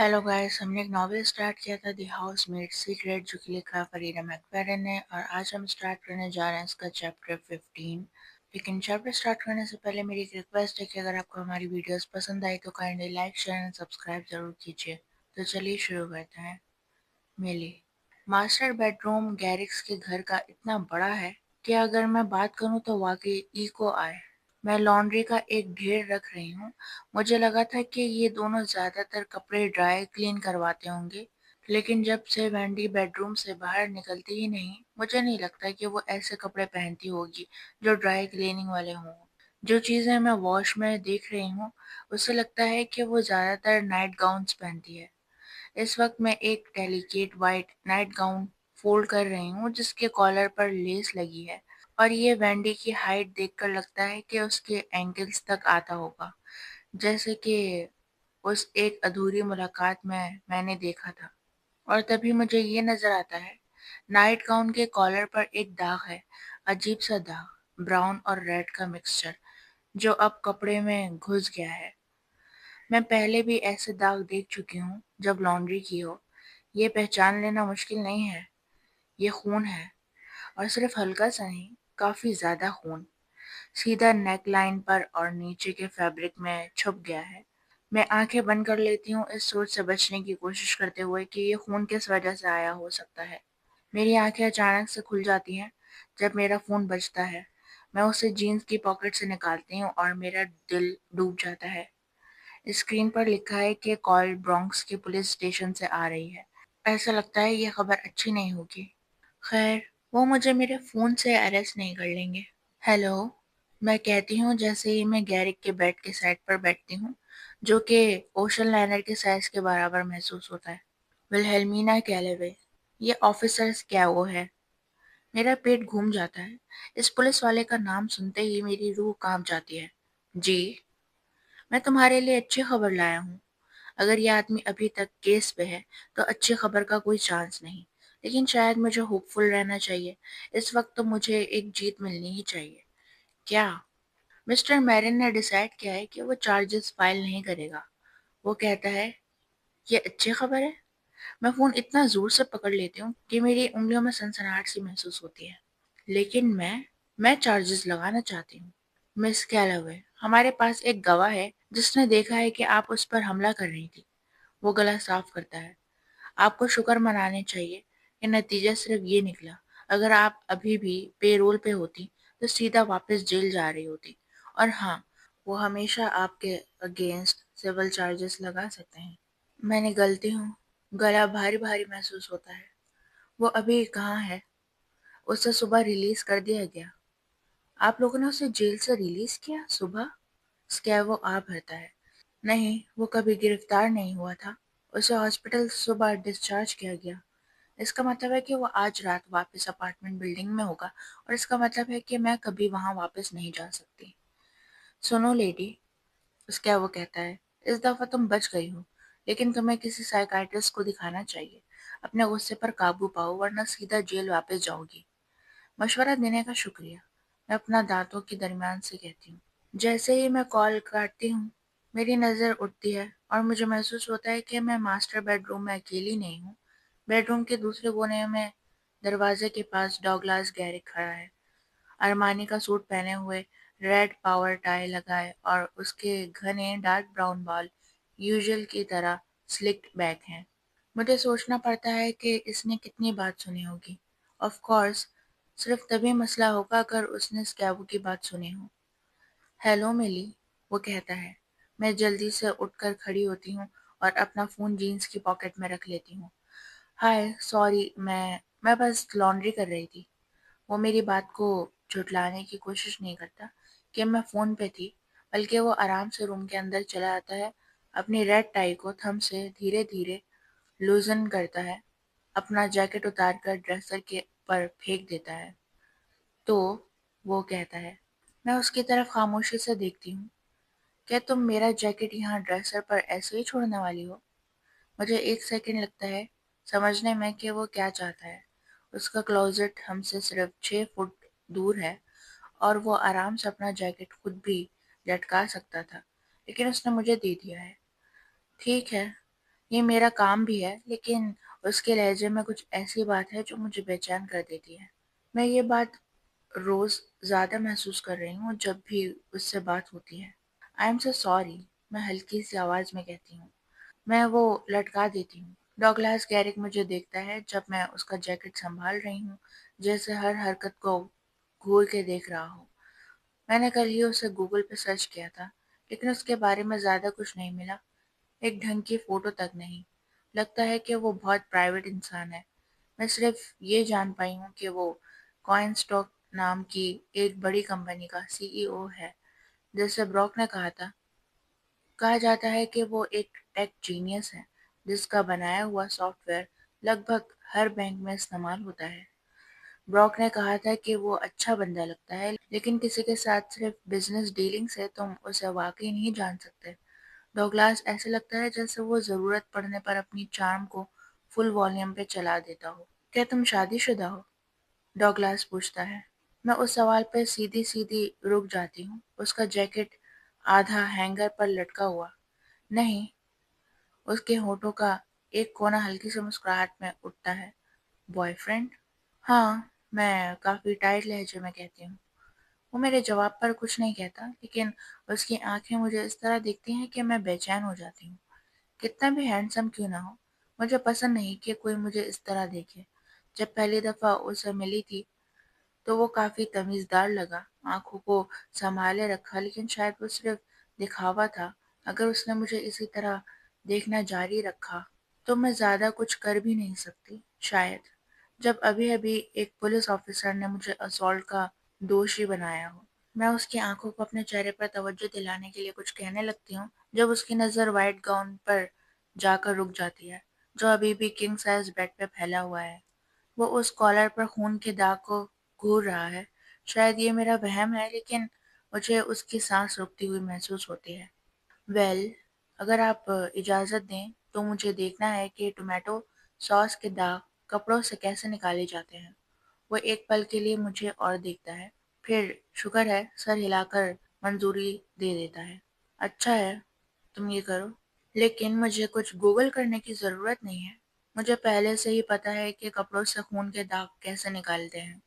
Hello guys, हमने एक novel start किया था द हाउसमेड सीक्रेट, जो कि लिखा है फरीदा मैकफेरन ने। और आज हम स्टार्ट करने जा रहे हैं इसका चैप्टर 15। लेकिन चैप्टर स्टार्ट करने से पहले मेरी एक रिक्वेस्ट है कि अगर आपको हमारी वीडियोस पसंद आई तो kindly like share and subscribe जरूर कीजिए। तो चलिए शुरू करते हैं। मिली। मास्टर बेडरूम गैरिक्स के घर का इतना बड़ा है कि अगर मैं बात करूं तो वाकई इको आए। मैं लॉन्ड्री का एक ढेर रख रही हूँ। मुझे लगा था कि ये दोनों ज्यादातर कपड़े ड्राई क्लीन करवाते होंगे, लेकिन जब से वैंडी बेडरूम से बाहर निकलती ही नहीं, मुझे नहीं लगता कि वो ऐसे कपड़े पहनती होगी जो ड्राई क्लीनिंग वाले हों। जो चीजें मैं वॉश में देख रही हूँ, उससे लगता है कि वो ज्यादातर नाइट गाउन्स पहनती है। इस वक्त मैं एक delicate white night gown fold कर रही हूँ जिसके कॉलर पर लेस लगी है, और ये वैंडी की हाइट देखकर लगता है कि उसके एंकल्स तक आता होगा, जैसे कि उस एक अधूरी मुलाकात में मैंने देखा था। और तभी मुझे ये नजर आता है, नाइट गाउन के कॉलर पर एक दाग है, अजीब सा दाग, ब्राउन और रेड का मिक्सचर, जो अब कपड़े में घुस गया है। मैं पहले भी ऐसे दाग देख चुकी हूँ जब लॉन्ड्री की हो। ये पहचान लेना मुश्किल नहीं है। ये खून है, और सिर्फ हल्का सा नहीं, काफी ज्यादा खून। सीधा नेक लाइन पर और नीचे के फैब्रिक में छुप गया है। मैं आंखें बंद कर लेती हूँ, इस सोच से बचने की कोशिश करते हुए कि ये खून किस वजह से आया हो सकता है। मेरी आंखें अचानक से खुल जाती हैं जब मेरा फोन बजता है। मैं उसे जीन्स की पॉकेट से निकालती हूँ और मेरा दिल डूब जाता है। स्क्रीन पर लिखा है कि कॉल ब्रॉन्क्स के पुलिस स्टेशन से आ रही है। ऐसा लगता है ये खबर अच्छी नहीं होगी। खैर, वो मुझे मेरे फोन से अरेस्ट नहीं कर लेंगे। हेलो, मैं कहती हूँ जैसे ही मैं गैरिक के बेड के साइड पर बैठती हूँ, जो कि ओशन लाइनर के साइज के बराबर महसूस होता है। विल्हेल्मीना कैलेवे, ये ऑफिसर्स क्या वो है। मेरा पेट घूम जाता है। इस पुलिस वाले का नाम सुनते ही मेरी रूह कांप जाती है। जी, मैं तुम्हारे लिए अच्छी खबर लाया हूँ। अगर ये आदमी अभी तक केस पे है तो अच्छी खबर का कोई चांस नहीं, लेकिन शायद मुझे होपफुल रहना चाहिए। इस वक्त तो मुझे एक जीत मिलनी ही चाहिए। क्या? मिस्टर मैरिन ने डिसाइड किया है कि वो चार्जेस फाइल नहीं करेगा। वो कहता है, ये अच्छी खबर है। मैं फोन इतना जोर से पकड़ लेती हूँ कि मेरी उंगलियों में सनसनाहट सी महसूस होती है। लेकिन मैं चार्जेस लगाना चाहती हूँ। मिस कैलवे, हमारे पास एक गवाह है जिसने देखा है कि आप उस पर हमला कर रही थी। वो गला साफ करता है। आपको शुक्र मनाने चाहिए कि नतीजा सिर्फ ये निकला। अगर आप अभी भी पेरोल पे होती तो सीधा वापस जेल जा रही होती। और हाँ, वो हमेशा आपके अगेंस्ट सिविल चार्जेस लगा सकते हैं। मैंने गलती हूँ। गला भारी भारी महसूस होता है। वो अभी कहाँ है? उसे सुबह रिलीज कर दिया गया। आप लोगों ने उसे जेल से रिलीज किया सुबह? स्कैवो आ भरता है। नहीं, वो कभी गिरफ्तार नहीं हुआ था। उसे हॉस्पिटल सुबह डिस्चार्ज किया गया। इसका मतलब है कि वो आज रात वापस अपार्टमेंट बिल्डिंग में होगा, और इसका मतलब है कि मैं कभी वहां वापस नहीं जा सकती। सुनो लेडी, उसका वो कहता है, इस दफा तुम बच गई हो, लेकिन तुम्हें किसी साइकाइट्रिस्ट को दिखाना चाहिए। अपने गुस्से पर काबू पाओ वरना सीधा जेल वापस जाओगी। मशवरा देने का शुक्रिया, मैं अपना दांतों के दरमियान से कहती हूँ। जैसे ही मैं कॉल काटती हूँ, मेरी नज़र उठती है और मुझे महसूस होता है कि मैं मास्टर बेडरूम में अकेली नहीं हूँ। बेडरूम के दूसरे कोने में दरवाजे के पास डॉगलास गैरिक खड़ा है, अरमानी का सूट पहने हुए, रेड पावर टाई लगाए, और उसके घने डार्क ब्राउन बाल यूजुअल की तरह स्लिक्ड बैक हैं। मुझे सोचना पड़ता है कि इसने कितनी बात सुनी होगी। ऑफ कोर्स, सिर्फ तभी मसला होगा अगर उसने स्कैबू की बात सुनी हो। हेलो मिली, वो कहता है। मैं जल्दी से उठकर खड़ी होती हूँ और अपना फ़ोन जीन्स की पॉकेट में रख लेती हूँ। हाय, सॉरी, मैं बस लॉन्ड्री कर रही थी। वो मेरी बात को झुठलाने की कोशिश नहीं करता कि मैं फ़ोन पे थी, बल्कि वो आराम से रूम के अंदर चला आता है, अपनी रेड टाई को थंब से धीरे धीरे लूजन करता है, अपना जैकेट उतार कर ड्रेसर के पर फेंक देता है। तो वो कहता है। मैं उसकी तरफ खामोशी से देखती हूँ। क्या तुम मेरा जैकेट यहाँ ड्रेसर पर ऐसे ही छोड़ने वाली हो? मुझे एक सेकंड लगता है समझने में कि वो क्या चाहता है। उसका क्लोजेट हमसे सिर्फ 6 फुट दूर है, और वो आराम से अपना जैकेट खुद भी लटका सकता था, लेकिन उसने मुझे दे दिया है। ठीक है, یہ میرا کام بھی ہے، لیکن اس کے لہجے میں کچھ ایسی بات ہے جو مجھے بے چین کر دیتی ہے۔ میں یہ بات روز زیادہ محسوس کر رہی ہوں جب بھی اس سے بات ہوتی ہے۔ آئی ایم سو سوری، میں ہلکی سی آواز میں کہتی ہوں۔ میں وہ لٹکا دیتی ہوں۔ ڈاگلاس گیرک مجھے دیکھتا ہے جب میں اس کا جیکٹ سنبھال رہی ہوں، جیسے ہر حرکت کو گھور کے دیکھ رہا ہو۔ میں نے کل ہی اسے گوگل پہ سرچ کیا تھا، لیکن اس کے بارے میں زیادہ کچھ نہیں ملا، ایک ڈھنگ کی فوٹو تک نہیں۔ لگتا ہے کہ وہ بہت پرائیویٹ انسان ہے۔ میں صرف یہ جان پائی ہوں کہ وہ کوائن اسٹاک نام کی ایک بڑی کمپنی کا CEO ہے۔ جیسے براک نے کہا تھا، کہا جاتا ہے کہ وہ ایک ٹیک جینیس ہے جس کا بنایا ہوا سافٹ ویئر لگ بھگ ہر بینک میں استعمال ہوتا ہے۔ براک نے کہا تھا کہ وہ اچھا بندہ لگتا ہے، لیکن کسی کے ساتھ صرف بزنس ڈیلنگ سے تم اسے واقعی نہیں جان سکتے۔ ڈوگلاس ایسے لگتا ہے جیسے وہ ضرورت پڑنے پر اپنی چارم کو فل والیوم پہ چلا دیتا ہو۔ کیا تم شادی شدہ ہو؟ ڈوگلاس پوچھتا ہے۔ میں اس سوال پہ سیدھی سیدھی رک جاتی ہوں، اس کا جیکٹ آدھا ہینگر پر لٹکا ہوا۔ نہیں، اس کے ہونٹوں کا ایک کونا ہلکی سی مسکراہٹ میں اٹھتا ہے۔ Boy friend? ہاں، میں کافی ٹائٹ لہجے میں کہتی ہوں۔ وہ میرے جواب پر کچھ نہیں کہتا، لیکن اس کی آنکھیں مجھے اس طرح دیکھتی ہیں کہ میں بے چین ہو جاتی ہوں۔ کتنا بھی ہینڈسم کیوں نہ ہو، مجھے پسند نہیں کہ کوئی مجھے اس طرح دیکھے۔ جب پہلی دفعہ اسے ملی تھی تو وہ کافی تمیزدار لگا، آنکھوں کو سنبھالے رکھا، لیکن شاید وہ صرف دکھاوا تھا۔ اگر اس نے مجھے اسی طرح دیکھنا جاری رکھا تو میں زیادہ کچھ کر بھی نہیں سکتی، شاید۔ جب ابھی ابھی ایک پولیس آفیسر نے مجھے اسالٹ کا دوشی بنایا ہو۔ میں اس کی آنکھوں کو اپنے چہرے پر توجہ دلانے کے لیے کچھ کہنے لگتی ہوں، جب اس کی نظر وائٹ گاؤن پر جا کر رک جاتی ہے، جو ابھی بھی کنگ سائز بیڈ پہ پھیلا ہوا ہے۔ وہ اس کالر پر خون کے داغ کو گھور رہا ہے۔ شاید یہ میرا وہم ہے، لیکن مجھے اس کی سانس رکتی ہوئی محسوس ہوتی ہے۔ ویل، اگر آپ اجازت دیں تو مجھے دیکھنا ہے کہ ٹومیٹو ساس کے داغ کپڑوں سے کیسے نکالے جاتے ہیں۔ وہ ایک پل کے لیے مجھے اور دیکھتا ہے، پھر شکر ہے سر ہلا کر منظوری دے دیتا ہے۔ اچھا ہے، تم یہ کرو۔ لیکن مجھے کچھ گوگل کرنے کی ضرورت نہیں ہے۔ مجھے پہلے سے ہی پتہ ہے کہ کپڑوں سے خون کے داغ کیسے نکالتے ہیں۔